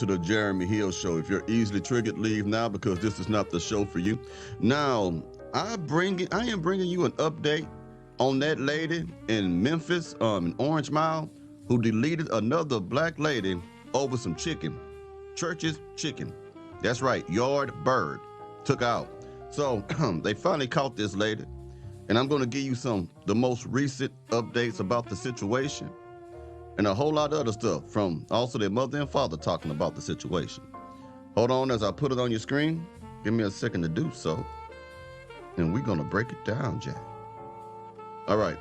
to the Jeremy Hill Show. If you're easily triggered, leave now because this is not the show for you. Now, I am bringing you an update on that lady in Memphis, in Orange Mile, who deleted another black lady over some chicken. Church's chicken. That's right, yard bird. Took out. So they finally caught this lady, and I'm going to give you the most recent updates about the situation and a whole lot of other stuff from also their mother and father talking about the situation. Hold on as I put it on your screen. Give me a second to do so, and we're going to break it down, Jack. All right,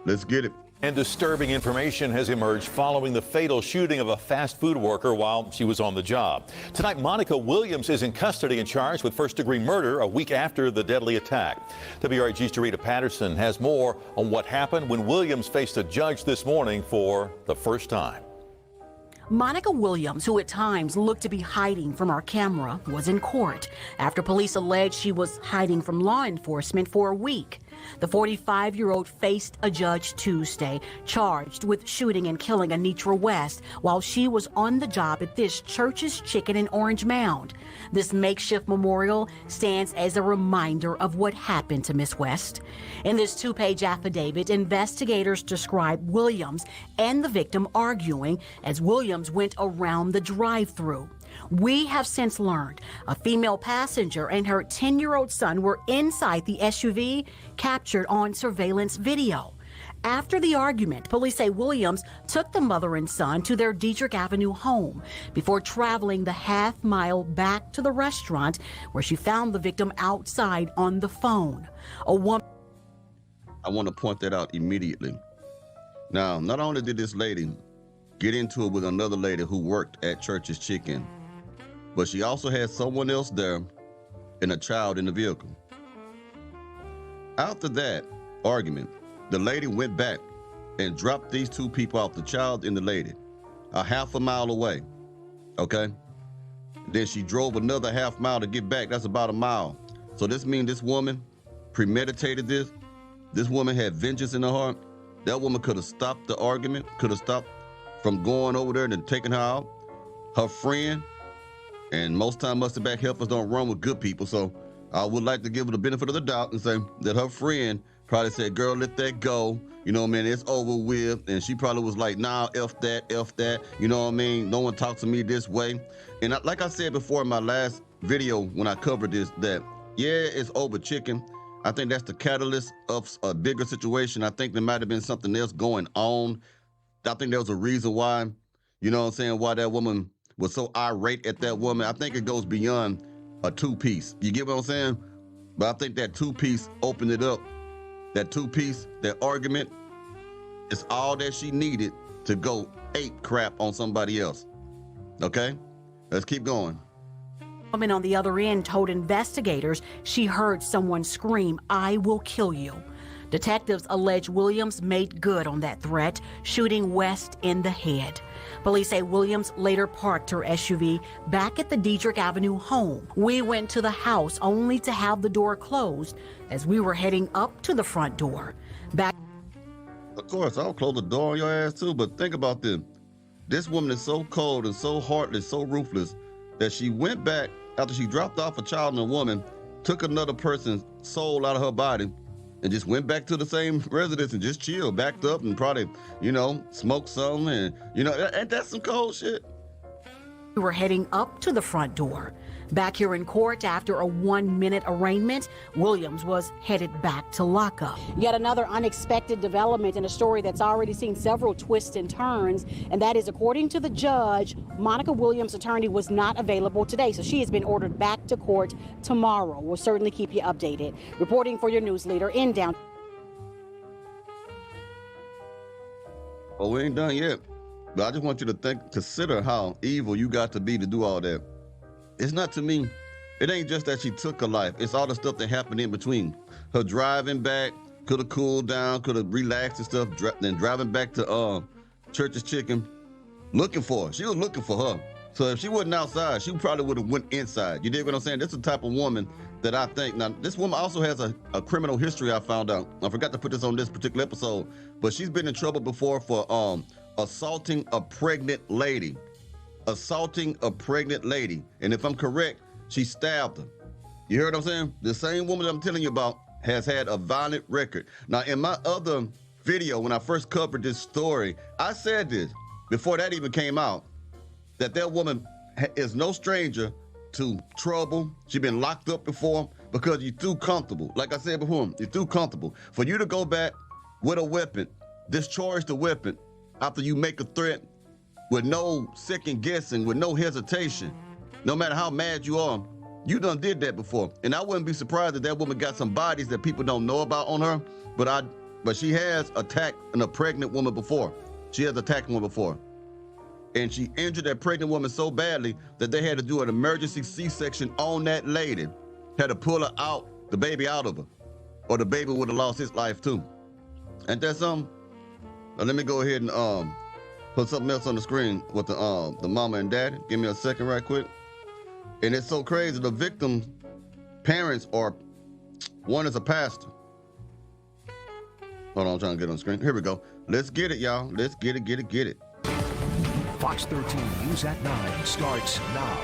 let's get it. And disturbing information has emerged following the fatal shooting of a fast food worker while she was on the job. Tonight, Monica Williams is in custody and charged with first-degree murder a week after the deadly attack. WRG's Dorita Patterson has more on what happened when Williams faced a judge this morning for the first time. Monica Williams, who at times looked to be hiding from our camera, was in court after police alleged she was hiding from law enforcement for a week. The 45-year-old faced a judge Tuesday, charged with shooting and killing Anitra West while she was on the job at this Church's Chicken in Orange Mound. This makeshift memorial stands as a reminder of what happened to Miss West. In this two-page affidavit, investigators describe Williams and the victim arguing as Williams went around the drive-thru. We have since learned a female passenger and her 10-year-old son were inside the SUV, captured on surveillance video. After the argument, police say Williams took the mother and son to their Dietrich Avenue home before traveling the half-mile back to the restaurant where she found the victim outside on the phone. A woman. I want to point that out immediately. Now, not only did this lady get into it with another lady who worked at Church's Chicken, but she also had someone else there and a child in the vehicle. After that argument, the lady went back and dropped these two people off, the child and the lady, a half a mile away, okay? Then she drove another half mile to get back. That's about a mile. So this means this woman premeditated this. This woman had vengeance in her heart. That woman could have stopped the argument, could have stopped from going over there and then taking her out. Her friend, and most time musty back helpers don't run with good people, so I would like to give her the benefit of the doubt and say that her friend probably said, girl, let that go. You know what I mean? It's over with. And she probably was like, nah, F that. You know what I mean? No one talks to me this way. And like I said before in my last video when I covered this, that, yeah, it's over chicken. I think that's the catalyst of a bigger situation. I think there might have been something else going on. I think there was a reason why, you know what I'm saying, why that woman was so irate at that woman. I think it goes beyond a two-piece. You get what I'm saying? But I think that two-piece opened it up. That two-piece, that argument, is all that she needed to go ape crap on somebody else. Okay? Let's keep going. Woman on the other end told investigators she heard someone scream, "I will kill you." Detectives allege Williams made good on that threat, shooting West in the head. Police say Williams later parked her SUV back at the Dietrich Avenue home. We went to the house only to have the door closed as we were heading up to the front door. Of course, I'll close the door on your ass too, but think about this. This woman is so cold and so heartless, so ruthless, that she went back after she dropped off a child and a woman, took another person's soul out of her body, and just went back to the same residence and just chilled, backed up and probably, you know, smoked something. And, you know, ain't that some cold shit? We were heading up to the front door. Back here in court after a 1-minute arraignment, Williams was headed back to lockup. Yet another unexpected development in a story that's already seen several twists and turns, and that is, according to the judge, Monica Williams' attorney was not available today, so she has been ordered back to court tomorrow. We'll certainly keep you updated. Reporting for your news leader in downtown. Well, we ain't done yet, but I just want you to consider how evil you got to be to do all that. It's not, to me, it ain't just that she took her life. It's all the stuff that happened in between. Her driving back, could have cooled down, could have relaxed and stuff, then driving back to Church's Chicken, looking for her. She was looking for her. So if she wasn't outside, she probably would have went inside. You dig what I'm saying? This is the type of woman that I think, now this woman also has a criminal history, I found out. I forgot to put this on this particular episode, but she's been in trouble before for assaulting a pregnant lady. assaulting a pregnant lady. And if I'm correct, she stabbed her. You heard what I'm saying? The same woman I'm telling you about has had a violent record. Now, in my other video, when I first covered this story, I said this, before that even came out, that woman is no stranger to trouble. She's been locked up before because you're too comfortable. Like I said before, you're too comfortable. For you to go back with a weapon, discharge the weapon after you make a threat with no second guessing, with no hesitation, no matter how mad you are, you done did that before. And I wouldn't be surprised if that woman got some bodies that people don't know about on her, but she has attacked a pregnant woman before. She has attacked one before. And she injured that pregnant woman so badly that they had to do an emergency C-section on that lady. Had to pull her out, the baby out of her, or the baby would have lost his life too. And that's now let me go ahead and put something else on the screen with the mama and daddy. Give me a second right quick. And it's so crazy. The victim's parents one is a pastor. Hold on, I'm trying to get on the screen. Here we go. Let's get it, y'all. Let's get it. Fox 13 News at 9 starts now.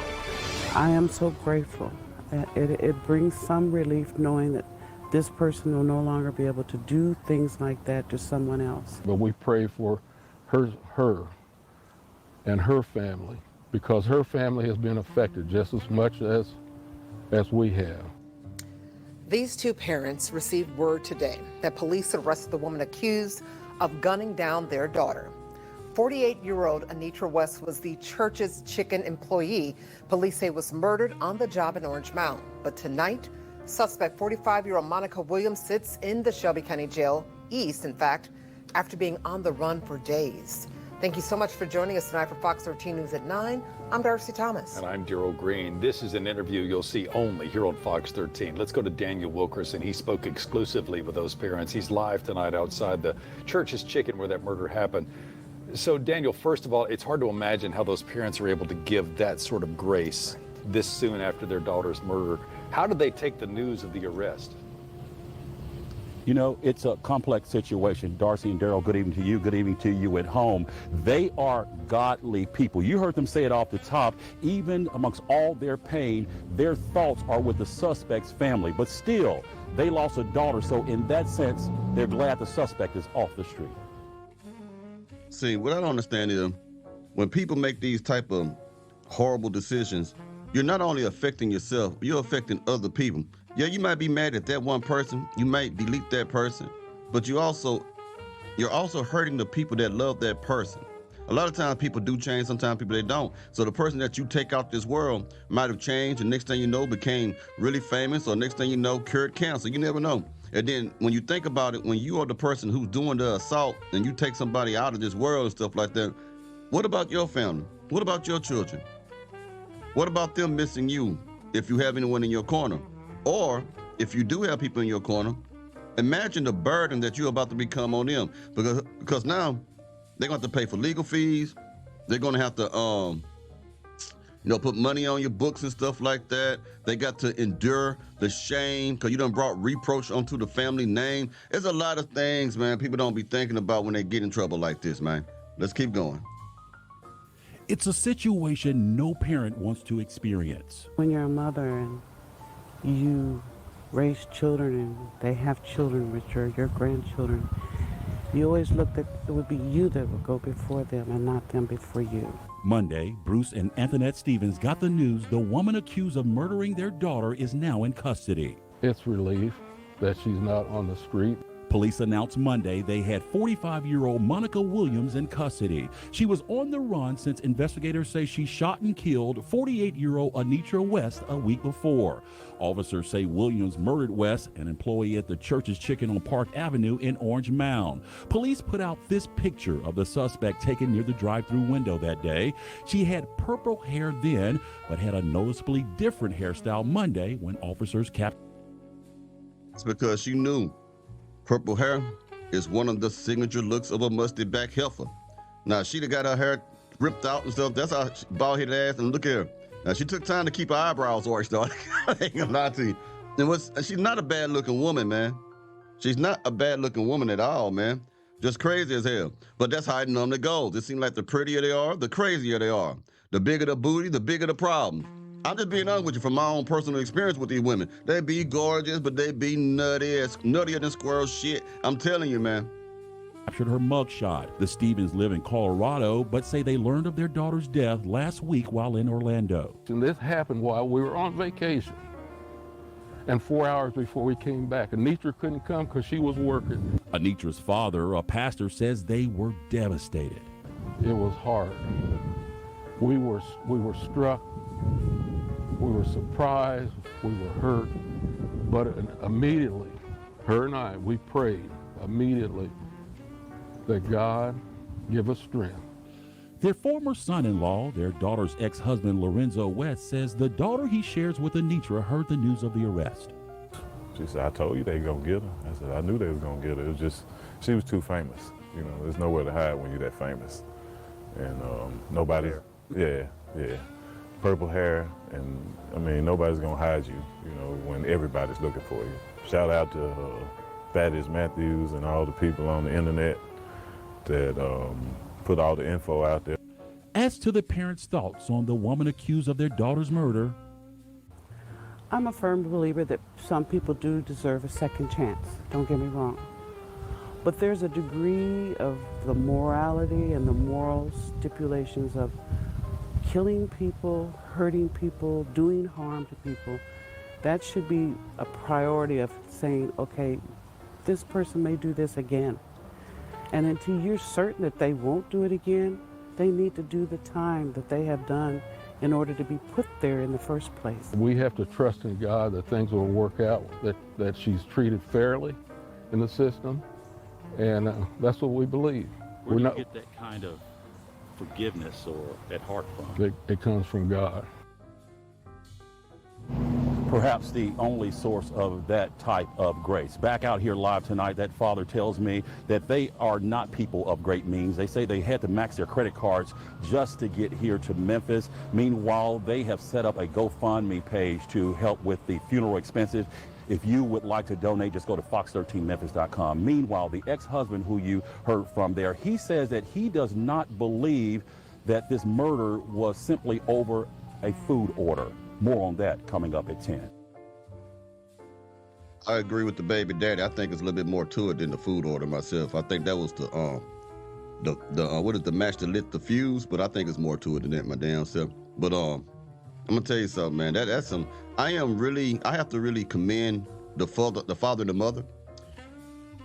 I am so grateful. It brings some relief knowing that this person will no longer be able to do things like that to someone else. But we pray for her and her family, because her family has been affected just as much as we have. These two parents received word today that police arrested the woman accused of gunning down their daughter. 48-year-old Anitra West was the church's chicken employee police say was murdered on the job in Orange Mound. But tonight, suspect 45-year-old Monica Williams sits in the Shelby County Jail East, in fact, after being on the run for days. Thank you so much for joining us tonight for Fox 13 News at 9. I'm Darcy Thomas. And I'm Daryl Green. This is an interview you'll see only here on Fox 13. Let's go to Daniel Wilkerson. He spoke exclusively with those parents. He's live tonight outside the church's chicken where that murder happened. So, Daniel, first of all, it's hard to imagine how those parents are able to give that sort of grace this soon after their daughter's murder. How did they take the news of the arrest? You know, it's a complex situation. Darcy and Daryl, good evening to you. Good evening to you at home. They are godly people. You heard them say it off the top. Even amongst all their pain, their thoughts are with the suspect's family. But still, they lost a daughter. So in that sense, they're glad the suspect is off the street. See, what I don't understand is when people make these type of horrible decisions, you're not only affecting yourself, you're affecting other people. Yeah, you might be mad at that one person, you might delete that person, but you're also hurting the people that love that person. A lot of times people do change, sometimes people they don't. So the person that you take out this world might have changed, and next thing you know became really famous, or next thing you know cured cancer. You never know. And then when you think about it, when you are the person who's doing the assault and you take somebody out of this world and stuff like that, what about your family? What about your children? What about them missing you if you have anyone in your corner? Or if you do have people in your corner, imagine the burden that you're about to become on them, because now they're going to have to pay for legal fees. They're going to have to put money on your books and stuff like that. They got to endure the shame because you done brought reproach onto the family name. There's a lot of things, man, people don't be thinking about when they get in trouble like this, man. Let's keep going. It's a situation no parent wants to experience. When you're a mother and you raise children and they have children which are your grandchildren, you always look that it would be you that would go before them and not them before you. Monday, Bruce and Antoinette Stevens got the news the woman accused of murdering their daughter is now in custody. It's relief that she's not on the street. Police announced Monday they had 45-year-old Monica Williams in custody. She was on the run since investigators say she shot and killed 48-year-old Anitra West a week before. Officers say Williams murdered West, an employee at the church's chicken on Park Avenue in Orange Mound. Police put out this picture of the suspect taken near the drive-thru window that day. She had purple hair then, but had a noticeably different hairstyle Monday when officers captured. It's because she knew purple hair is one of the signature looks of a musty back heifer. Now, she'd have got her hair ripped out and stuff. That's how bald-headed ass, and look at her. Now, she took time to keep her eyebrows arched, though. I ain't gonna lie to you. She's not a bad-looking woman, man. She's not a bad-looking woman at all, man. Just crazy as hell. But that's how it normally goes. It seems like the prettier they are, the crazier they are. The bigger the booty, the bigger the problem. I'm just being honest with you from my own personal experience with these women. They be gorgeous, but they be nuttier than squirrel shit. I'm telling you, man. Captured her mugshot. The Stevens live in Colorado, but say they learned of their daughter's death last week while in Orlando. And this happened while we were on vacation. And 4 hours before we came back, Anitra couldn't come because she was working. Anitra's father, a pastor, says they were devastated. It was hard. We were struck. We were surprised. We were hurt. But immediately, her and I, we prayed immediately that God give us strength. Their former son-in-law, their daughter's ex-husband Lorenzo West, says the daughter he shares with Anitra heard the news of the arrest. She said, I told you they gonna get her. I said, I knew they was gonna get her. It was just, she was too famous. You know, there's nowhere to hide when you're that famous. And nobody, yeah. Purple hair, and I mean, nobody's gonna hide you, you know, when everybody's looking for you. Shout out to Thaddeus Matthews and all the people on the internet that put all the info out there. As to the parents' thoughts on the woman accused of their daughter's murder, I'm a firm believer that some people do deserve a second chance, don't get me wrong. But there's a degree of the morality and the moral stipulations of killing people, hurting people, doing harm to people. That should be a priority of saying, okay, this person may do this again. And until you're certain that they won't do it again, they need to do the time that they have done in order to be put there in the first place. We have to trust in God that things will work out, that she's treated fairly in the system, and that's what we believe. where do you get that kind of forgiveness or that heart from? It comes from God. Perhaps the only source of that type of grace. Back out here live tonight, that father tells me that they are not people of great means. They say they had to max their credit cards just to get here to Memphis. Meanwhile, they have set up a GoFundMe page to help with the funeral expenses. If you would like to donate, just go to fox13memphis.com. Meanwhile, the ex-husband who you heard from there, he says that he does not believe that this murder was simply over a food order. More on that coming up at 10. I agree with the baby daddy. I think it's a little bit more to it than the food order myself. I think that was the what is the match that lit the fuse, but I think it's more to it than that, my damn self. But I'm gonna tell you something, man. That's some. I have to really commend the father and the mother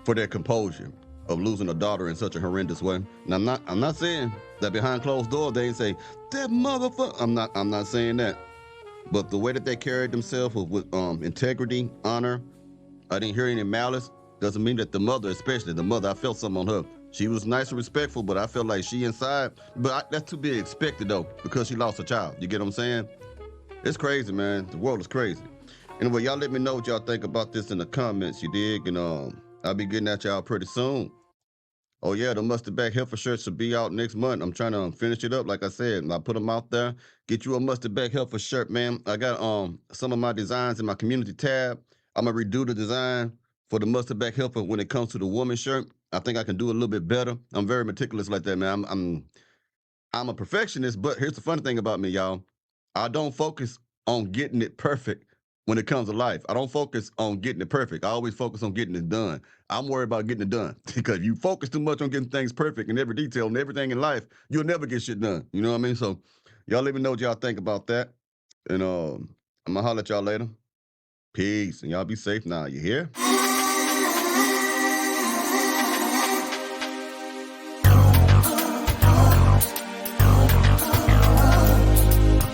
for their composure of losing a daughter in such a horrendous way. And I'm not saying that behind closed doors they ain't say that motherfucker. I'm not saying that. But the way that they carried themselves with integrity, honor, I didn't hear any malice, doesn't mean that the mother, especially the mother, I felt something on her. She was nice and respectful, but I felt like she inside, that's to be expected though, because she lost a child. You get what I'm saying? It's crazy, man. The world is crazy. Anyway, y'all let me know what y'all think about this in the comments, you dig? And I'll be getting at y'all pretty soon. Oh yeah, the mustard back heifer shirts should be out next month. I'm trying to finish it up, like I said, and I put them out there. Get you a mustard back heifer shirt, man. I got some of my designs in my community tab. I'm gonna redo the design for the mustard back heifer when it comes to the woman shirt. I think I can do a little bit better. I'm very meticulous like that, man. I'm a perfectionist, but here's the funny thing about me, y'all. I don't focus on getting it perfect when it comes to life. I don't focus on getting it perfect. I always focus on getting it done. I'm worried about getting it done because you focus too much on getting things perfect in every detail and everything in life, you'll never get shit done. You know what I mean? So y'all let me know what y'all think about that. And I'm gonna holler at y'all later. Peace. And y'all be safe now. You hear?